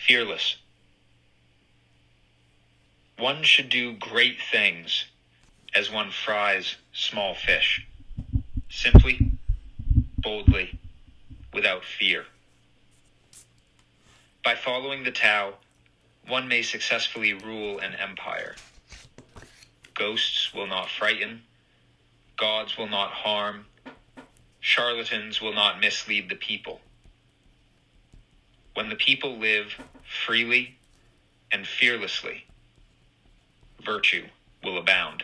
fearless. One should do great things as one fries small fish, simply, boldly, without fear. By following the Tao, one may successfully rule an empire. Ghosts will not frighten, gods will not harm, charlatans will not mislead the people. When the people live freely and fearlessly, virtue will abound.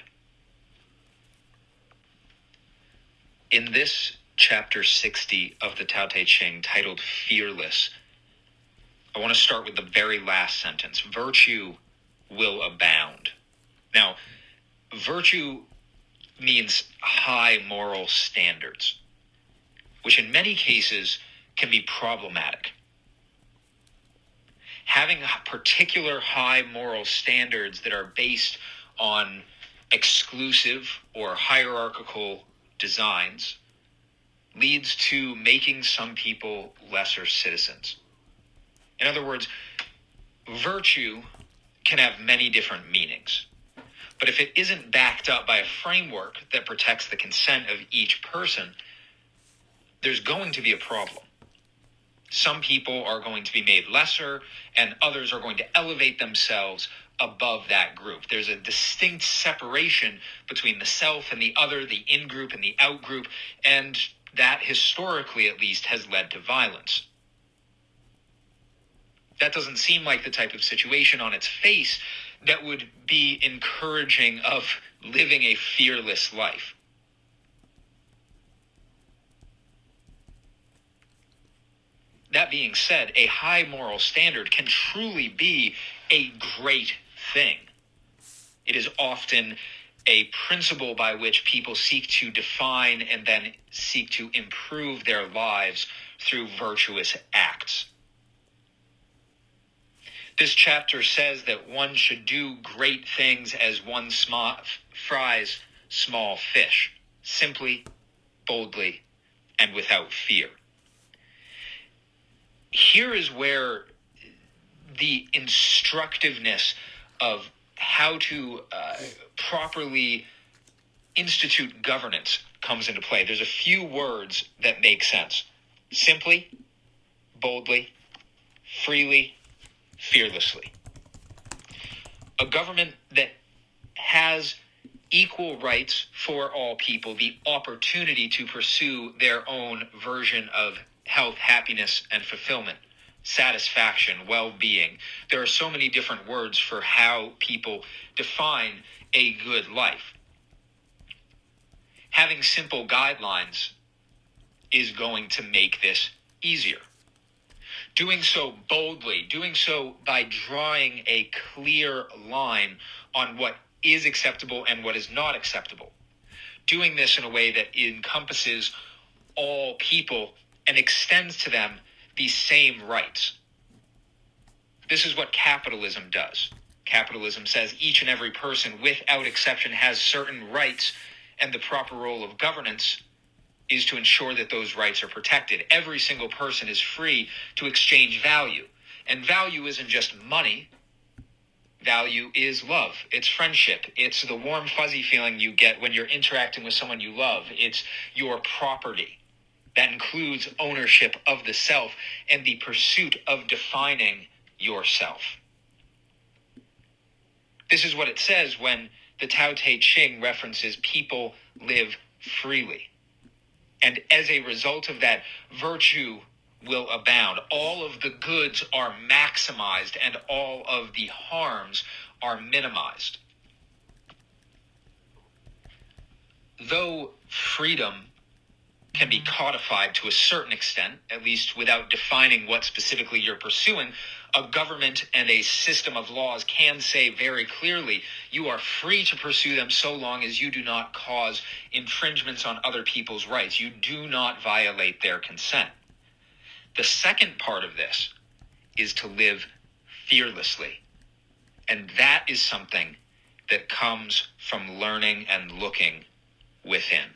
In this chapter 60 of the Tao Te Ching, titled Fearless, I want to start with the very last sentence. Virtue will abound. Now, virtue means high moral standards, which in many cases can be problematic. Having particular high moral standards that are based on exclusive or hierarchical designs leads to making some people lesser citizens. In other words, virtue can have many different meanings. But if it isn't backed up by a framework that protects the consent of each person, there's going to be a problem. Some people are going to be made lesser, and others are going to elevate themselves above that group. There's a distinct separation between the self and the other, the in-group and the out-group, and that, historically at least, has led to violence. That doesn't seem like the type of situation on its face that would be encouraging of living a fearless life. That being said, a high moral standard can truly be a great thing. It is often a principle by which people seek to define and then seek to improve their lives through virtuous acts. This chapter says that one should do great things as one fries small fish, simply, boldly, and without fear. Here is where the instructiveness of how to properly institute governance comes into play. There's a few words that make sense. Simply, boldly, freely, fearlessly. A government that has equal rights for all people, the opportunity to pursue their own version of health, happiness, and fulfillment, satisfaction, well-being. There are so many different words for how people define a good life. Having simple guidelines is going to make this easier. Doing so boldly, doing so by drawing a clear line on what is acceptable and what is not acceptable. Doing this in a way that encompasses all people and extends to them the same rights. This is what capitalism does. Capitalism says each and every person, without exception, has certain rights, and the proper role of governance is to ensure that those rights are protected. Every single person is free to exchange value. And value isn't just money. Value is love. It's friendship. It's the warm, fuzzy feeling you get when you're interacting with someone you love. It's your property. That includes ownership of the self and the pursuit of defining yourself. This is what it says when the Tao Te Ching references people live freely. And as a result of that, virtue will abound. All of the goods are maximized and all of the harms are minimized. Though freedom can be codified to a certain extent, at least without defining what specifically you're pursuing, a government and a system of laws can say very clearly you are free to pursue them so long as you do not cause infringements on other people's rights. You do not violate their consent. The second part of this is to live fearlessly. And that is something that comes from learning and looking within.